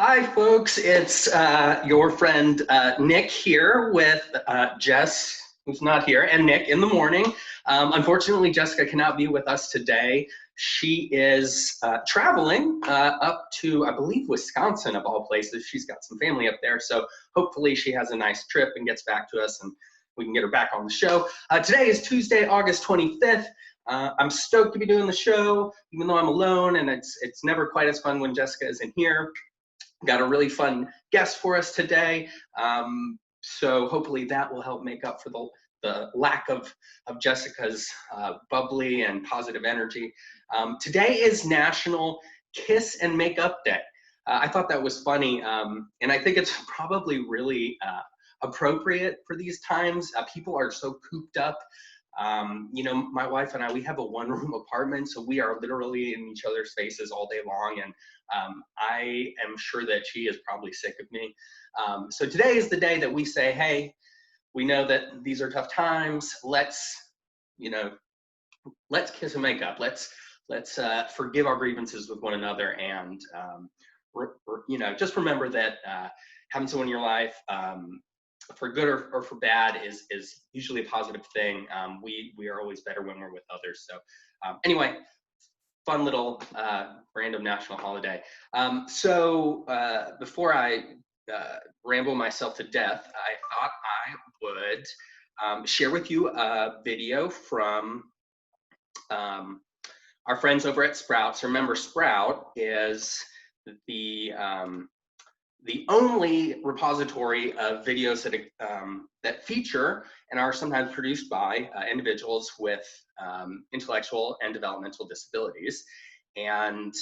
Hi, folks. It's your friend Nick here with Jess, who's not here, and Nick in the morning. Unfortunately, Jessica cannot be with us today. She is traveling up to, I believe, Wisconsin, of all places. She's got some family up there, so hopefully she has a nice trip and gets back to us, and we can get her back on the show. Today is Tuesday, August 25th. I'm stoked to be doing the show, even though I'm alone, and it's never quite as fun when Jessica isn't here. Got a really fun guest for us today, so hopefully that will help make up for the lack of Jessica's bubbly and positive energy. Today is National Kiss and Make Up Day. I thought that was funny, and I think it's probably really appropriate for these times. People are so cooped up. You know, my wife and I, we have a one-room apartment, so we are literally in each other's faces all day long, and I am sure that she is probably sick of me. So today is the day that we say, hey, we know that these are tough times. Let's kiss and make up. Let's forgive our grievances with one another, and just remember that having someone in your life, for good or for bad, is usually a positive thing. We are always better when we're with others. So anyway, fun little random national holiday. So before I ramble myself to death, I thought I would share with you a video from our friends over at Sprouts. Remember, Sprout is the only repository of videos that feature and are sometimes produced by individuals with intellectual and developmental disabilities. And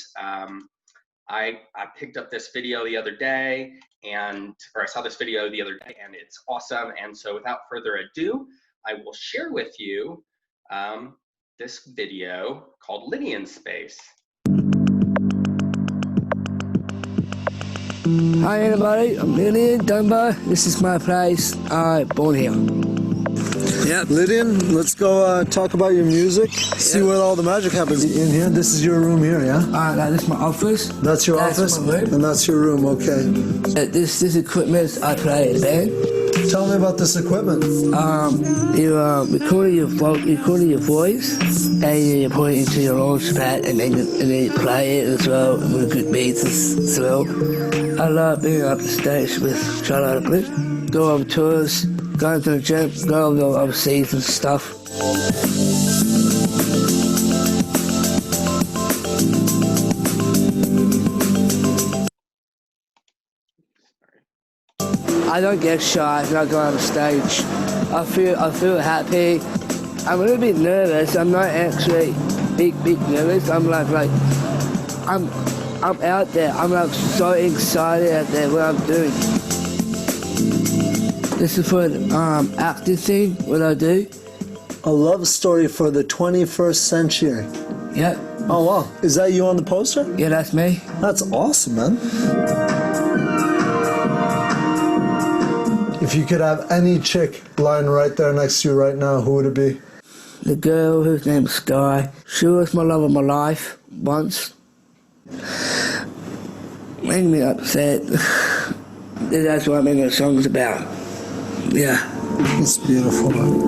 I picked up this video the other day, or I saw this video the other day, and it's awesome. And so without further ado, I will share with you this video called Lydian Space. Hi everybody, I'm Lydian Dunbar. This is my place. I born here. Yeah, Lydian, let's go talk about your music. See where all the magic happens in here. This is your room here, yeah? This is my office. That's your office? My room. And that's your room, okay. This equipment I play in a band. Tell me about this equipment. You record your voice, and you put it into your launch pad, and then you play it as well with good beats as well. I love being up the stage with Charlotte Blue. Go on tours, go to the gym, go overseas and stuff. I don't get shy when I go on stage. I feel happy. I'm a little bit nervous. I'm not actually big nervous. I'm I'm out there. I'm so excited out there what I'm doing. This is for the acting thing, what I do. A love story for the 21st century. Yep. Oh wow, is that you on the poster? Yeah, that's me. That's awesome, man. If you could have any chick lying right there next to you right now, who would it be? The girl whose name is Sky. She was my love of my life once. Made me upset. That's what making the song's about. Yeah. It's beautiful, man.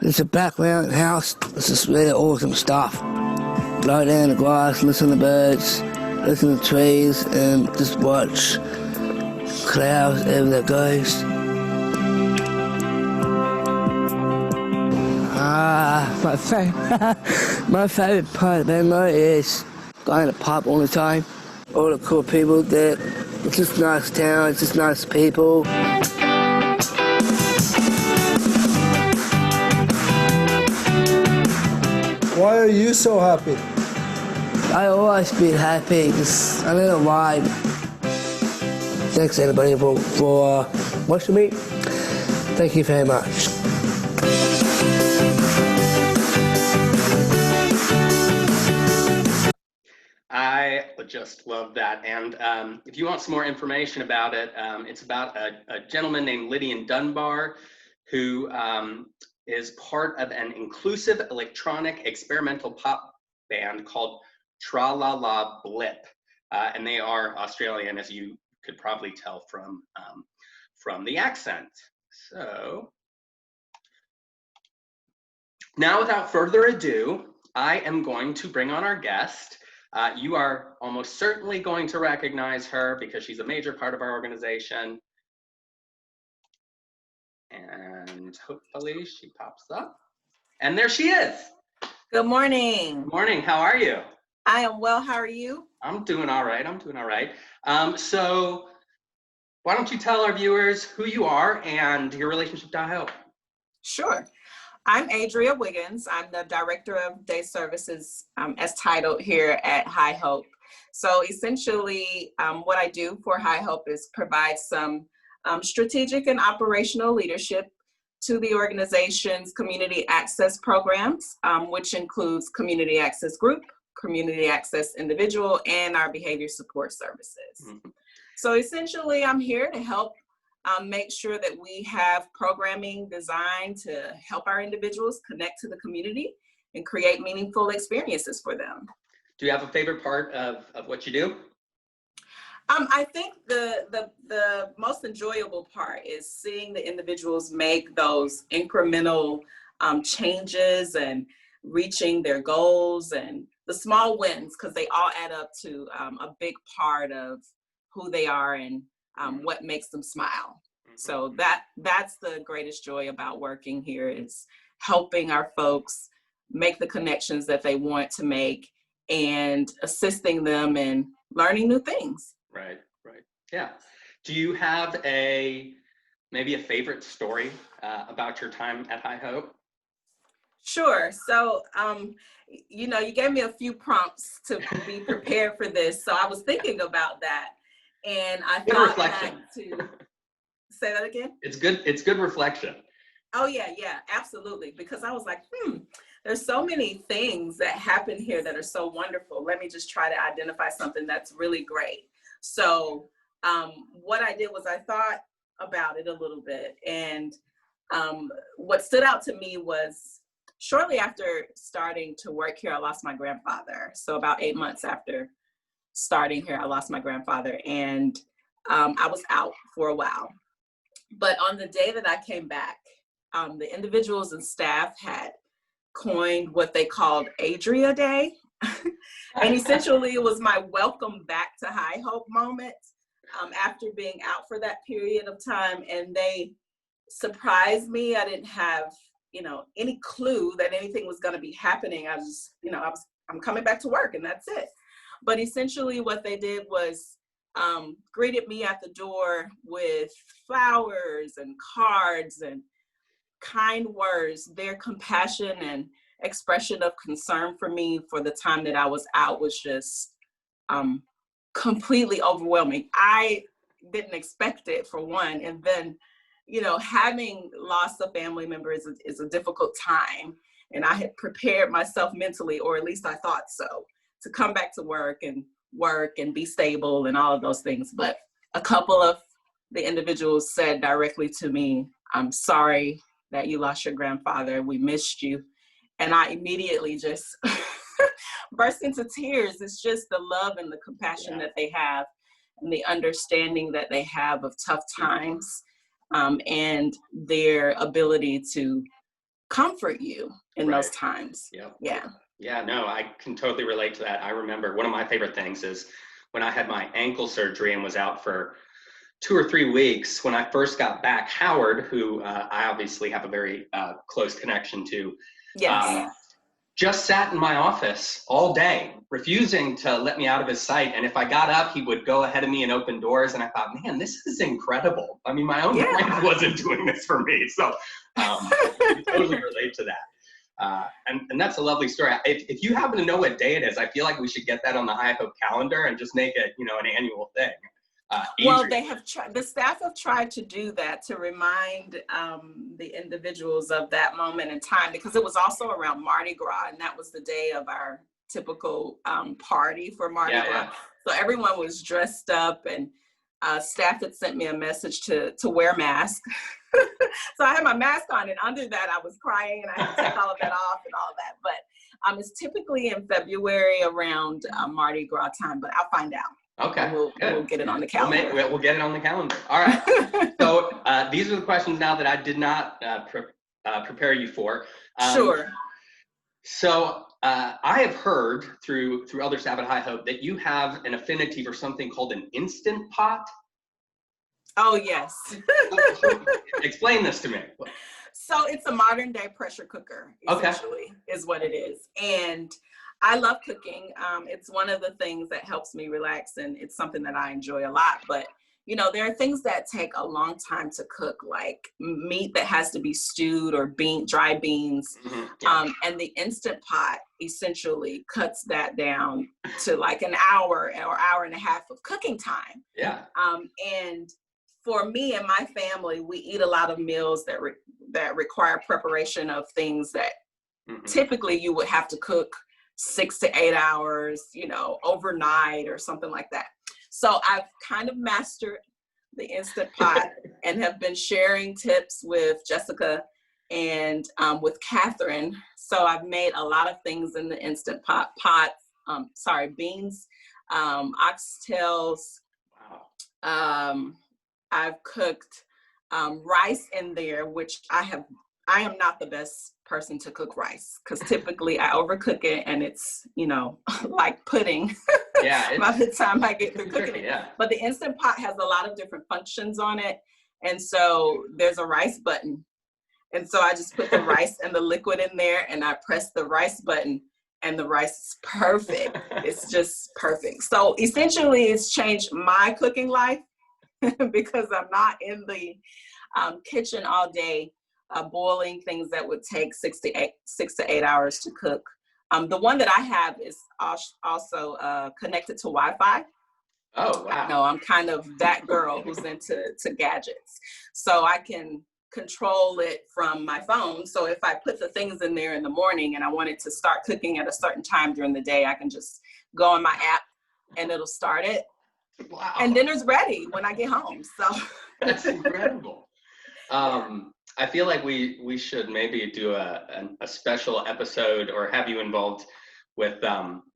It's a background house. This is really awesome stuff. Lie down in the grass, listen to birds, listen to trees, and just watch clouds everywhere that goes. My favorite part of Venlo is going to the pub all the time. All the cool people there. It's just a nice town, it's just nice people. Why are you so happy? I always been happy, just a little wide. Thanks everybody for watching me. Thank you very much. just love that. And if you want some more information about it, it's about a gentleman named Lydian Dunbar, who is part of an inclusive electronic experimental pop band called Tra La La Blip. And they are Australian, as you could probably tell from the accent. So now, without further ado, I am going to bring on our guest. You are almost certainly going to recognize her because she's a major part of our organization. And hopefully she pops up. And there she is. Good morning. Good morning. How are you? I am well. How are you? I'm doing all right. So why don't you tell our viewers who you are and your relationship to Hope? Sure. I'm Adria Wiggins. I'm the Director of Day Services as titled here at High Hope. So essentially what I do for High Hope is provide some strategic and operational leadership to the organization's community access programs, which includes community access group, community access individual, and our behavior support services. Mm-hmm. So essentially I'm here to help make sure that we have programming designed to help our individuals connect to the community and create meaningful experiences for them. Do you have a favorite part of what you do? I think the most enjoyable part is seeing the individuals make those incremental changes and reaching their goals and the small wins, because they all add up to a big part of who they are and what makes them smile. So that's the greatest joy about working here, is helping our folks make the connections that they want to make and assisting them in learning new things. Right. Yeah. Do you have maybe a favorite story about your time at High Hope? Sure. So, you gave me a few prompts to be prepared for this. So I was thinking about that, and I thought back to say that again. It's good reflection. Oh yeah, absolutely. Because I was like, there's so many things that happen here that are so wonderful. Let me just try to identify something that's really great. So what I did was I thought about it a little bit, and what stood out to me was shortly after starting to work here, I lost my grandfather. So about 8 months after starting here, I lost my grandfather, and I was out for a while. But on the day that I came back, the individuals and staff had coined what they called Adria Day. And essentially it was my welcome back to High Hope moment after being out for that period of time. And they surprised me. I didn't have, any clue that anything was going to be happening. I was, I'm coming back to work and that's it. But essentially what they did was greeted me at the door with flowers and cards and kind words. Their compassion and expression of concern for me for the time that I was out was just completely overwhelming. I didn't expect it, for one, and then having lost a family member is a difficult time, and I had prepared myself mentally, or at least I thought so, to come back to work and be stable and all of those things. But a couple of the individuals said directly to me, "I'm sorry that you lost your grandfather. We missed you." And I immediately just burst into tears. It's just the love and the compassion that they have and the understanding that they have of tough times, and their ability to comfort you in those times. Yeah, no, I can totally relate to that. I remember one of my favorite things is when I had my ankle surgery and was out for 2 or 3 weeks. When I first got back, Howard, who I obviously have a very close connection to, just sat in my office all day, refusing to let me out of his sight. And if I got up, he would go ahead of me and open doors. And I thought, man, this is incredible. I mean, my own brain wasn't doing this for me. So I totally relate to that. And that's a lovely story. If you happen to know what day it is, I feel like we should get that on the High Hope calendar and just make it, an annual thing. Well, the staff have tried to do that, to remind the individuals of that moment in time, because it was also around Mardi Gras, and that was the day of our typical party for Mardi Gras. Yeah. So everyone was dressed up, and staff had sent me a message to wear masks. So I had my mask on, and under that I was crying, and I had to take all of that off and all of that. But it's typically in February around Mardi Gras time, but I'll find out. Okay. We'll get it on the calendar. We'll get it on the calendar. All right. So these are the questions now that I did not prepare you for. Sure. So I have heard through other staff at High Hope that you have an affinity for something called an Instant Pot. Oh, yes. Explain this to me. So it's a modern day pressure cooker, essentially, is what it is. And I love cooking. It's one of the things that helps me relax, and it's something that I enjoy a lot. But, you know, there are things that take a long time to cook, like meat that has to be stewed or dry beans. Mm-hmm. Yeah. And the Instant Pot essentially cuts that down to like an hour or hour and a half of cooking time. Yeah. And for me and my family, we eat a lot of meals that require preparation of things that typically you would have to cook 6 to 8 hours, you know, overnight or something like that. So I've kind of mastered the Instant Pot and have been sharing tips with Jessica and with Catherine. So I've made a lot of things in the Instant Pot. Beans, oxtails. Wow. I've cooked rice in there, which I am not the best person to cook rice, because typically I overcook it and it's, you know, like pudding. Yeah. By the time I get through cooking it. Yeah. But the Instant Pot has a lot of different functions on it. And so there's a rice button. And so I just put the rice and the liquid in there, and I press the rice button, and the rice is perfect. It's just perfect. So essentially it's changed my cooking life because I'm not in the kitchen all day boiling things that would take 6 to 8 hours to cook. The one that I have is also connected to Wi-Fi. Oh, wow. No, I'm kind of that girl who's into gadgets. So I can control it from my phone. So if I put the things in there in the morning and I wanted to start cooking at a certain time during the day, I can just go on my app and it'll start it. Wow. And dinner's ready when I get home. So that's incredible. I feel like we should maybe do a special episode, or have you involved with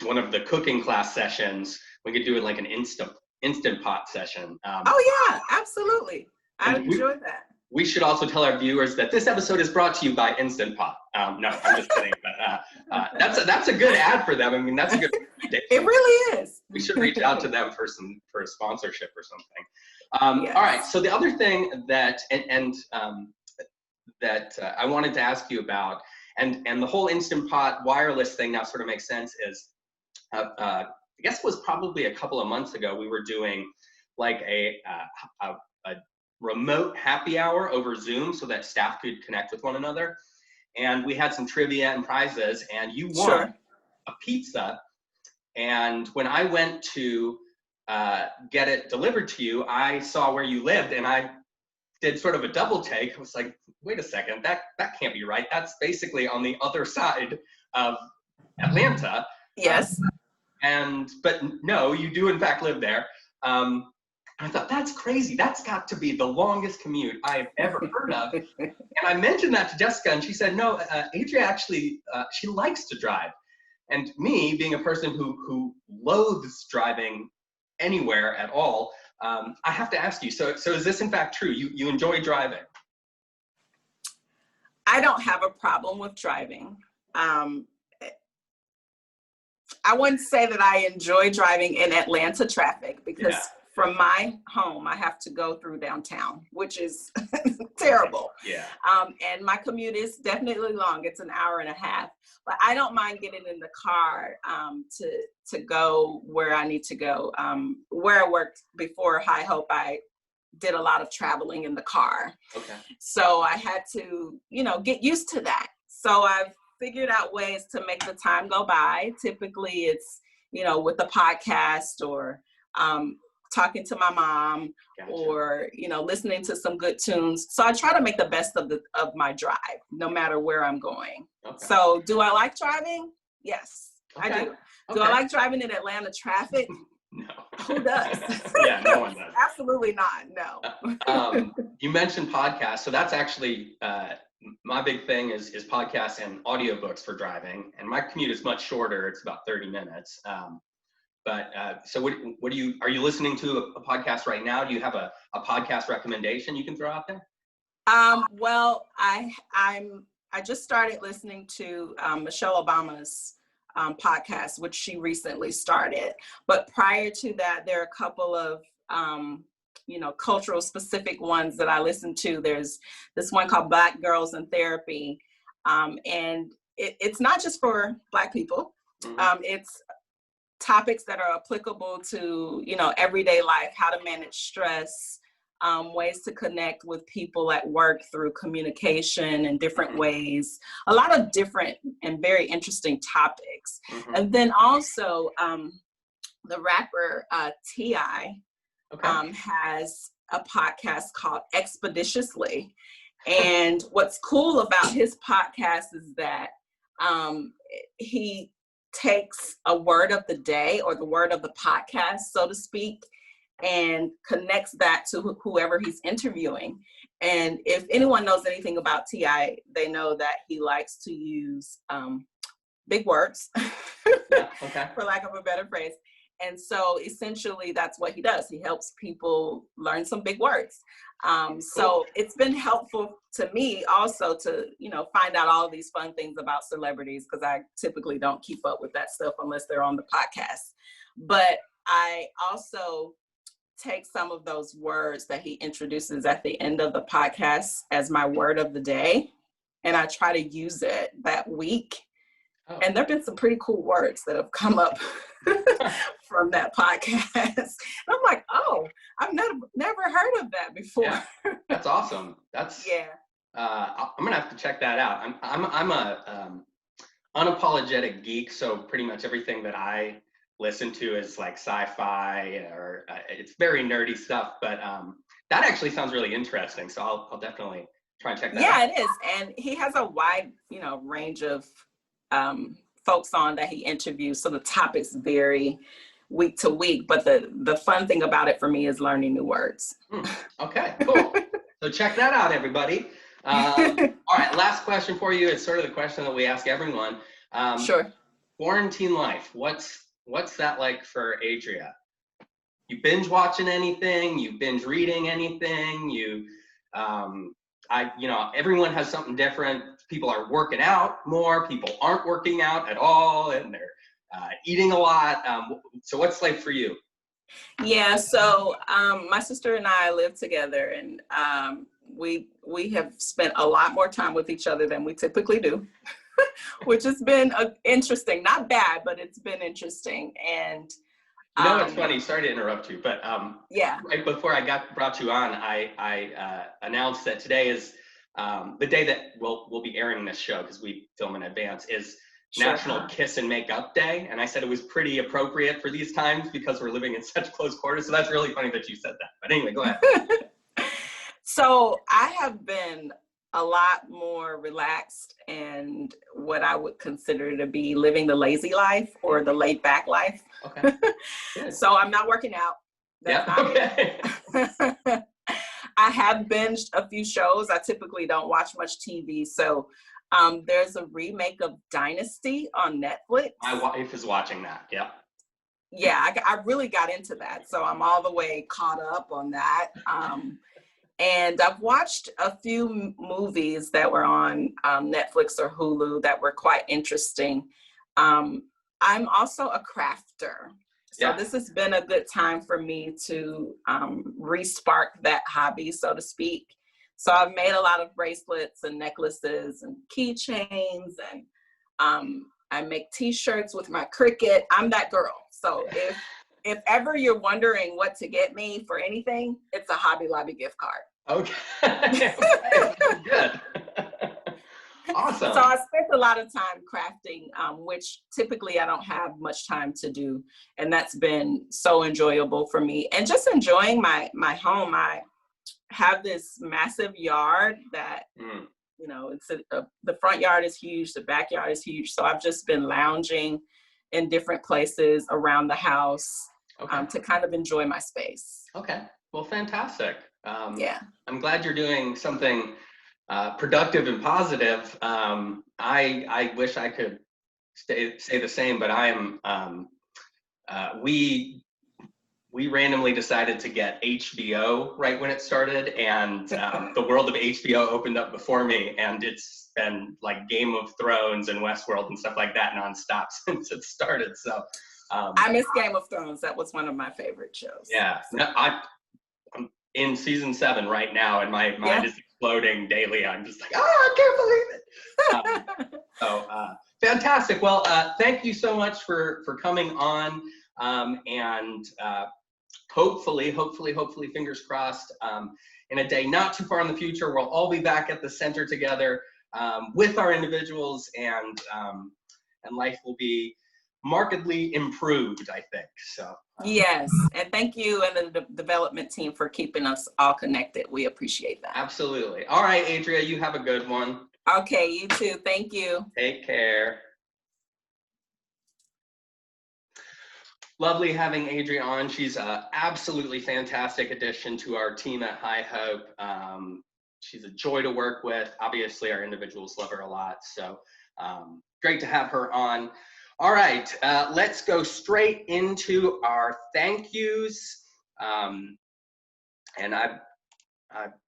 one of the cooking class sessions. We could do it like an instant pot session. Oh yeah, absolutely. I enjoyed that. We should also tell our viewers that this episode is brought to you by Instant Pot. No, I'm just kidding. But that's a good ad for them. I mean, that's a good recommendation. It really is. We should reach out to them for a sponsorship or something. Yes. All right. So the other thing that I wanted to ask you about, and the whole Instant Pot wireless thing now sort of makes sense, is I guess it was probably a couple of months ago, we were doing like a remote happy hour over Zoom so that staff could connect with one another. And we had some trivia and prizes, and you won a pizza. And when I went to get it delivered to you, I saw where you lived, and I did sort of a double take. I was like, wait a second, that can't be right. That's basically on the other side of Atlanta. Yes. But no, you do in fact live there. I thought, that's crazy. That's got to be the longest commute I've ever heard of. And I mentioned that to Jessica, and she said, no, Adria actually, she likes to drive. And me, being a person who loathes driving anywhere at all, I have to ask you, so is this in fact true? You enjoy driving? I don't have a problem with driving. I wouldn't say that I enjoy driving in Atlanta traffic, because from my home, I have to go through downtown, which is terrible. Yeah. And my commute is definitely long. It's an hour and a half. But I don't mind getting in the car to go where I need to go. Where I worked before High Hope, I did a lot of traveling in the car. Okay. So I had to, get used to that. So I've figured out ways to make the time go by. Typically it's, with a podcast or talking to my mom. Gotcha. Or, listening to some good tunes. So I try to make the best of my drive, no matter where I'm going. Okay. So do I like driving? Yes. I Okay. do. Do Okay. I like driving in Atlanta traffic? No. Who does? Yeah, no one does. Absolutely not. No. You mentioned podcasts, so that's actually my big thing is podcasts and audiobooks for driving. And my commute is much shorter; it's about 30 minutes. So what are you listening to a podcast right now? Do you have a podcast recommendation you can throw out there? Well, I just started listening to Michelle Obama's podcast, which she recently started. But prior to that, there are a couple of cultural specific ones that I listen to. There's this one called Black Girls in Therapy, and it's not just for Black people. Mm-hmm. It's topics that are applicable to everyday life, how to manage stress, ways to connect with people at work through communication in different ways, a lot of different and very interesting topics. Mm-hmm. And then also the rapper T.I. Okay. has a podcast called Expeditiously. And what's cool about his podcast is that he takes a word of the day or the word of the podcast, so to speak, and connects that to whoever he's interviewing. And if anyone knows anything about T.I., they know that he likes to use big words, Yeah, okay. for lack of a better phrase. And so essentially that's what he does. He helps people learn some big words. So it's been helpful to me also to, find out all of these fun things about celebrities, because I typically don't keep up with that stuff unless they're on the podcast. But I also take some of those words that he introduces at the end of the podcast as my word of the day, and I try to use it that week. Oh. And there've been some pretty cool words that have come up from that podcast. And I'm like, oh, I've never heard of that before. Yeah, that's awesome. That's yeah. I'm gonna have to check that out. I'm a unapologetic geek, so pretty much everything that I listen to is like sci-fi or it's very nerdy stuff. But that actually sounds really interesting. So I'll definitely try and check that out. Yeah, it is, and he has a wide range of folks on that he interviews, so the topics vary week to week, but the fun thing about it for me is learning new words. Okay, cool. So check that out, everybody. All right, last question for you. It's sort of the question that we ask everyone. Sure. Quarantine life, what's that like for Adria? You binge watching anything? You binge reading anything? Everyone has something different. People are working out more, people aren't working out at all, and they're eating a lot. So what's life for you? Yeah, so my sister and I live together, and we have spent a lot more time with each other than we typically do, which has been interesting. Not bad, but it's been interesting. And it's funny, sorry to interrupt you, but yeah. Right before I brought you on, I announced that today is the day that we'll be airing this show, because we film in advance, is National Kiss and Make Up Day. And I said it was pretty appropriate for these times because we're living in such close quarters. So that's really funny that you said that. But anyway, go ahead. So I have been a lot more relaxed and what I would consider to be living the lazy life or the laid back life. Okay. So I'm not working out. Okay. I have binged a few shows. I typically don't watch much TV. So there's a remake of Dynasty on Netflix. My wife is watching that. Yeah. Yeah, I really got into that. So I'm all the way caught up on that. And I've watched a few movies that were on Netflix or Hulu that were quite interesting. I'm also a crafter. So This has been a good time for me to re-spark that hobby, so to speak. So I've made a lot of bracelets and necklaces and keychains, and I make t-shirts with my Cricut. I'm that girl. So if ever you're wondering what to get me for anything, it's a Hobby Lobby gift card. Okay. Good. Awesome. So I spent a lot of time crafting, which typically I don't have much time to do. And that's been so enjoyable for me. And just enjoying my home. I have this massive yard that, it's the front yard is huge, the backyard is huge. So I've just been lounging in different places around the house, Okay. to kind of enjoy my space. Okay. Well, fantastic. Yeah. I'm glad you're doing something productive and positive. I wish I could say the same, but I am. We randomly decided to get HBO right when it started, and the world of HBO opened up before me, and it's been like Game of Thrones and Westworld and stuff like that nonstop since it started. So I miss Game of Thrones. That was one of my favorite shows. yeah, no, I'm in season 7 right now, and my mind is exploding daily. I'm just like, I can't believe it. So fantastic. Well, thank you so much for coming on, and hopefully, fingers crossed, in a day not too far in the future, we'll all be back at the center together with our individuals, and life will be markedly improved, I think. So yes, and thank you and the development team for keeping us all connected. We appreciate that. absolutely. All right, Adria, you have a good one. Okay, you too. Thank you. Take care. Lovely having Adria on. She's an absolutely fantastic addition to our team at High Hope. She's a joy to work with. Obviously, our individuals love her a lot. So great to have her on. All right, let's go straight into our thank yous. And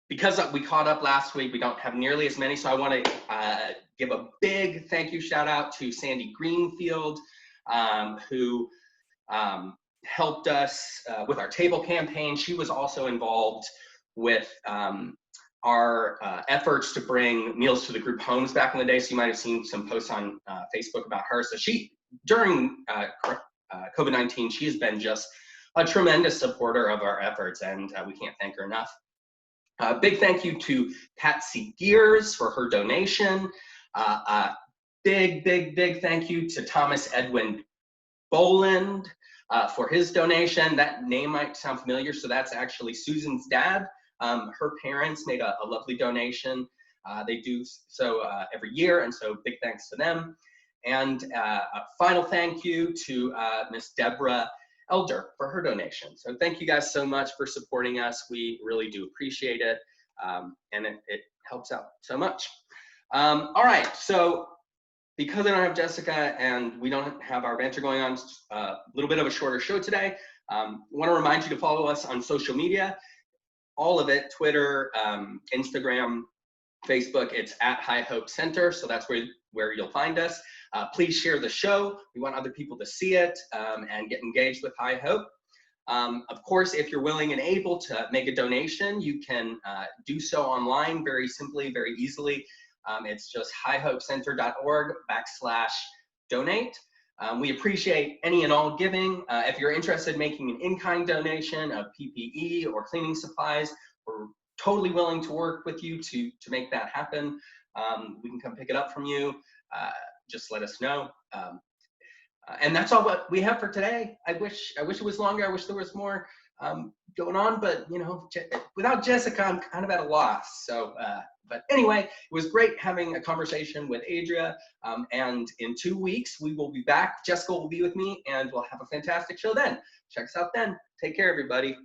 because we caught up last week, we don't have nearly as many. So I want to give a big thank you shout out to Sandy Greenfield, who helped us with our table campaign. She was also involved with our efforts to bring meals to the group homes back in the day. So you might have seen some posts on Facebook about her. So she, during COVID-19, she has been just a tremendous supporter of our efforts, and we can't thank her enough. Big thank you to Patsy Gears for her donation. Big thank you to Thomas Edwin Boland for his donation. That name might sound familiar, so that's actually Susan's dad. Her parents made a lovely donation. They do so every year, and so big thanks to them. And a final thank you to Miss Deborah Elder for her donation. So thank you guys so much for supporting us. We really do appreciate it, and it helps out so much. All right, so because I don't have Jessica and we don't have our banter going on, a little bit of a shorter show today. I want to remind you to follow us on social media, all of it, Twitter, Instagram, Facebook. It's at High Hope Center, so that's where you'll find us. Please share the show. We want other people to see it and get engaged with High Hope. Of course, if you're willing and able to make a donation, you can do so online very simply, very easily. It's just highhopecenter.org/donate. We appreciate any and all giving. If you're interested in making an in-kind donation of PPE or cleaning supplies, we're totally willing to work with you to make that happen. We can come pick it up from you. Just let us know. And that's all what we have for today. I wish it was longer. I wish there was more going on, but you know, without Jessica, I'm kind of at a loss. So, but anyway, it was great having a conversation with Adria. And in 2 weeks, we will be back. Jessica will be with me, and we'll have a fantastic show then. Check us out then. Take care, everybody.